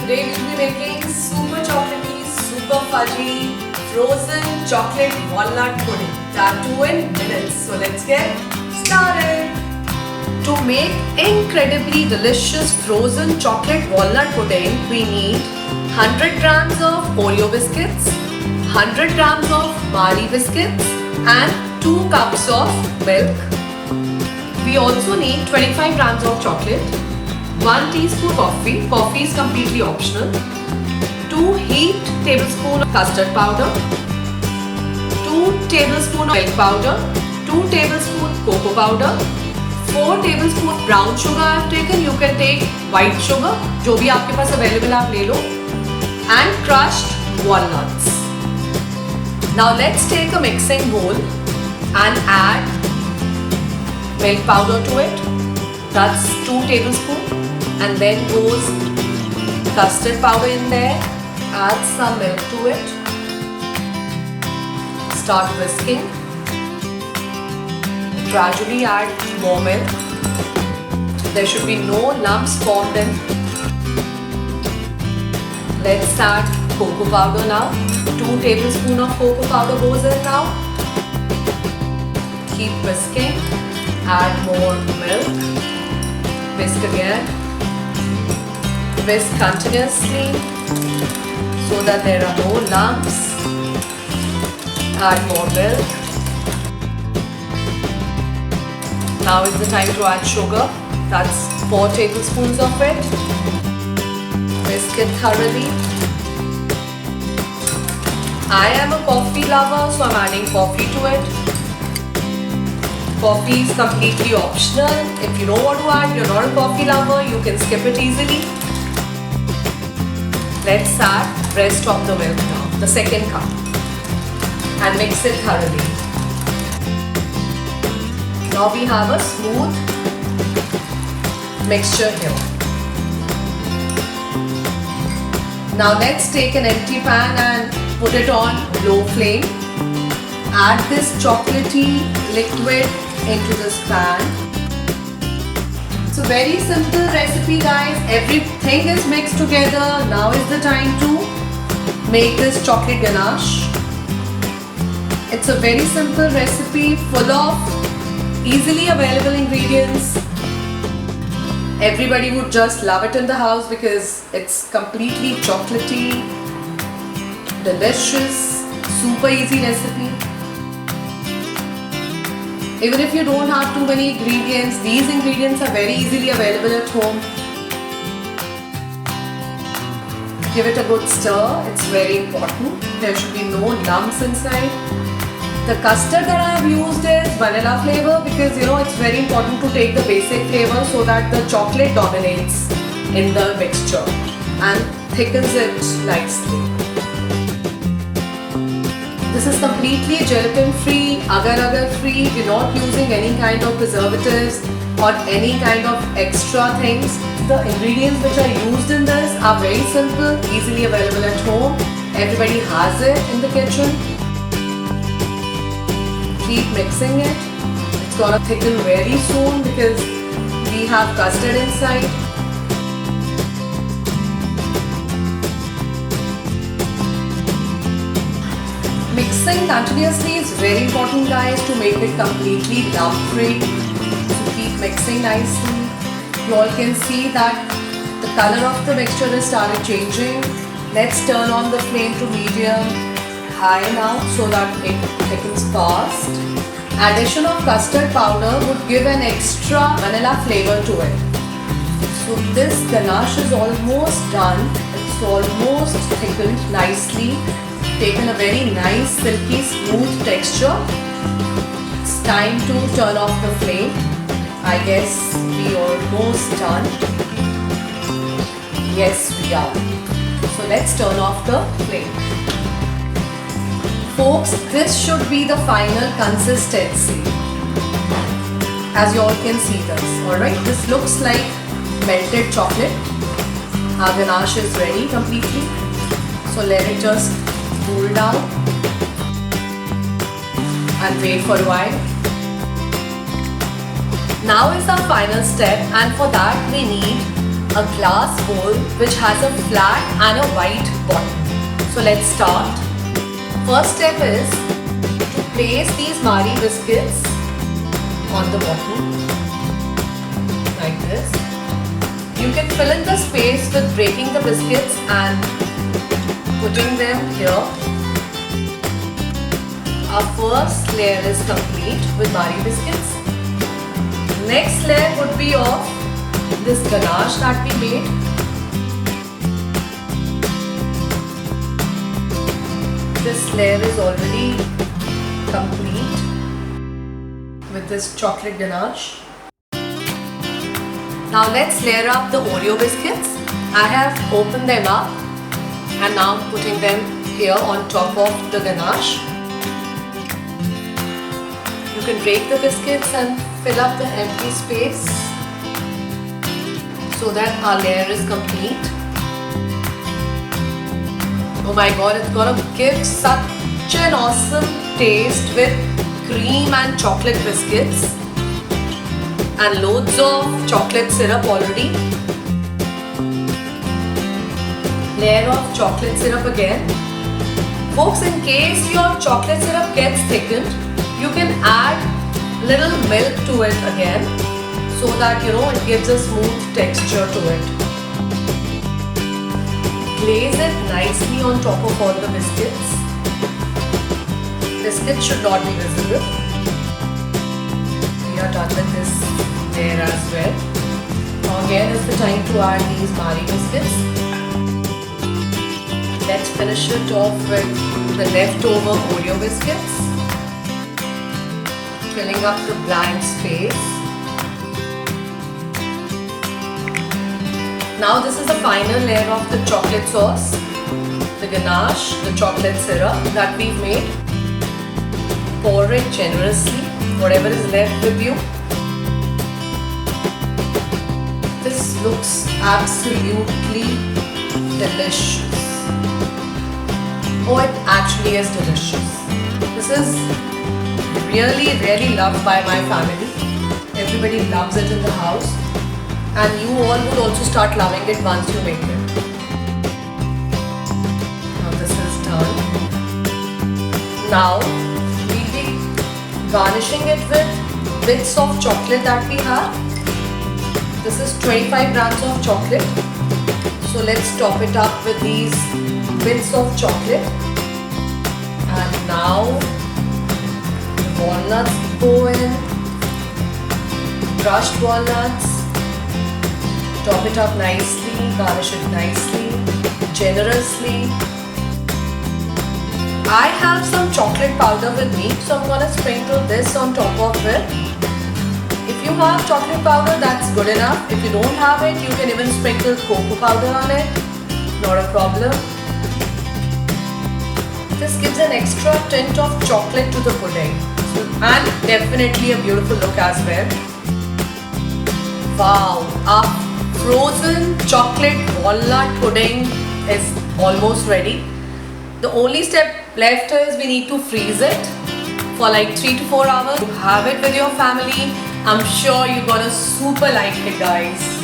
Today we'll be making super chocolatey, super fudgy, frozen chocolate walnut pudding. That too in minutes. So let's get started. To make incredibly delicious frozen chocolate walnut pudding, we need 100 grams of Oreo biscuits, 100 grams of Marie biscuits and 2 cups of milk. We also need 25 grams of chocolate, 1 teaspoon coffee. Coffee is completely optional. 2 heaped tablespoons of custard powder, 2 tablespoons of milk powder, 2 tablespoons cocoa powder, 4 tablespoons brown sugar I have taken. You can take white sugar, जो भी आपके पास available आप ले लो, and crushed walnuts. Now let's take a mixing bowl and add milk powder to it. That's 2 tablespoons. And then goes custard powder in there. Add some milk to it. Start whisking. Gradually add more milk. There should be no lumps formed in. Let's add cocoa powder now. 2 tablespoons of cocoa powder goes in now. Keep whisking. Add more milk. Whisk again. Whisk continuously so that there are no lumps. Add more milk. Now is the time to add sugar. That's 4 tablespoons of it. Whisk it thoroughly. I am a coffee lover, so I'm adding coffee to it. Coffee is completely optional. If you don't want to add, you're not a coffee lover, you can skip it easily. Let's add rest of the milk now, the second cup, and mix it thoroughly. Now we have a smooth mixture here. Now let's take an empty pan and put it on low flame. Add this chocolatey liquid into this pan. It's a very simple recipe, guys. Everything is mixed together. Now is the time to make this chocolate ganache. It's a very simple recipe full of easily available ingredients. Everybody would just love it in the house because it's completely chocolatey, delicious, super easy recipe. Even if you don't have too many ingredients, these ingredients are very easily available at home. Give it a good stir, it's very important. There should be no lumps inside. The custard that I have used is vanilla flavor because it's very important to take the basic flavor so that the chocolate dominates in the mixture and thickens it nicely. This is completely gelatin free, agar free. We're not using any kind of preservatives or any kind of extra things. The ingredients which are used in this are very simple, easily available at home. Everybody has it in the kitchen. Keep mixing it. It's gonna thicken very soon because we have custard inside. Mixing continuously is very important, guys, to make it completely lump free. So keep mixing nicely. You all can see that the color of the mixture has started changing. Let's turn on the flame to medium high now so that it thickens fast. Addition of custard powder would give an extra vanilla flavor to it. So this ganache is almost done. It's almost thickened nicely. Taken a very nice silky smooth texture. It's time to turn off the flame. I guess we are almost done. Yes, we are. So let's turn off the flame. Folks, this should be the final consistency. As you all can see this. Alright, this looks like melted chocolate. Our ganache is ready completely. So let it just cool down and wait for a while. Now is our final step, and for that we need a glass bowl which has a flat and a white bottom. So let's start. First step is to place these Marie biscuits on the bottom like this. You can fill in the space with breaking the biscuits and putting them here. Our first layer is complete with Marie biscuits. Next layer would be of this ganache that we made. This layer is already complete with this chocolate ganache. Now let's layer up the Oreo biscuits. I have opened them up and now I'm putting them here on top of the ganache. You can break the biscuits and fill up the empty space so that our layer is complete. Oh my god, it's gonna give such an awesome taste with cream and chocolate biscuits and loads of chocolate syrup already. Layer of chocolate syrup again. Folks, in case your chocolate syrup gets thickened, you can add little milk to it again so that it gives a smooth texture to it. Glaze it nicely on top of all the biscuits. Biscuits should not be visible. We are done with this layer as well. Now again is the time to add these Marie biscuits. Let's finish it off with the leftover Oreo biscuits, filling up the blank space. Now this is the final layer of the chocolate sauce, the ganache, the chocolate syrup that we've made. Pour it generously, whatever is left with you. This looks absolutely delicious. Oh, it actually is delicious. This is really loved by my family. Everybody loves it in the house, and you all would also start loving it once you make it. Now this is done. Now we'll be garnishing it with bits of chocolate that we have. This is 25 grams of chocolate. So let's top it up with these bits of chocolate. And now walnuts go in, crushed walnuts, top it up nicely, garnish it nicely, generously. I have some chocolate powder with me, so I'm going to sprinkle this on top of it. If you have chocolate powder, that's good enough. If you don't have it, you can even sprinkle cocoa powder on it, not a problem. This gives an extra tint of chocolate to the pudding, and definitely a beautiful look as well. Wow, our frozen chocolate walnut pudding is almost ready. The only step left is we need to freeze it for like 3 to 4 hours. You have it with your family. I'm sure you're gonna super like it, guys.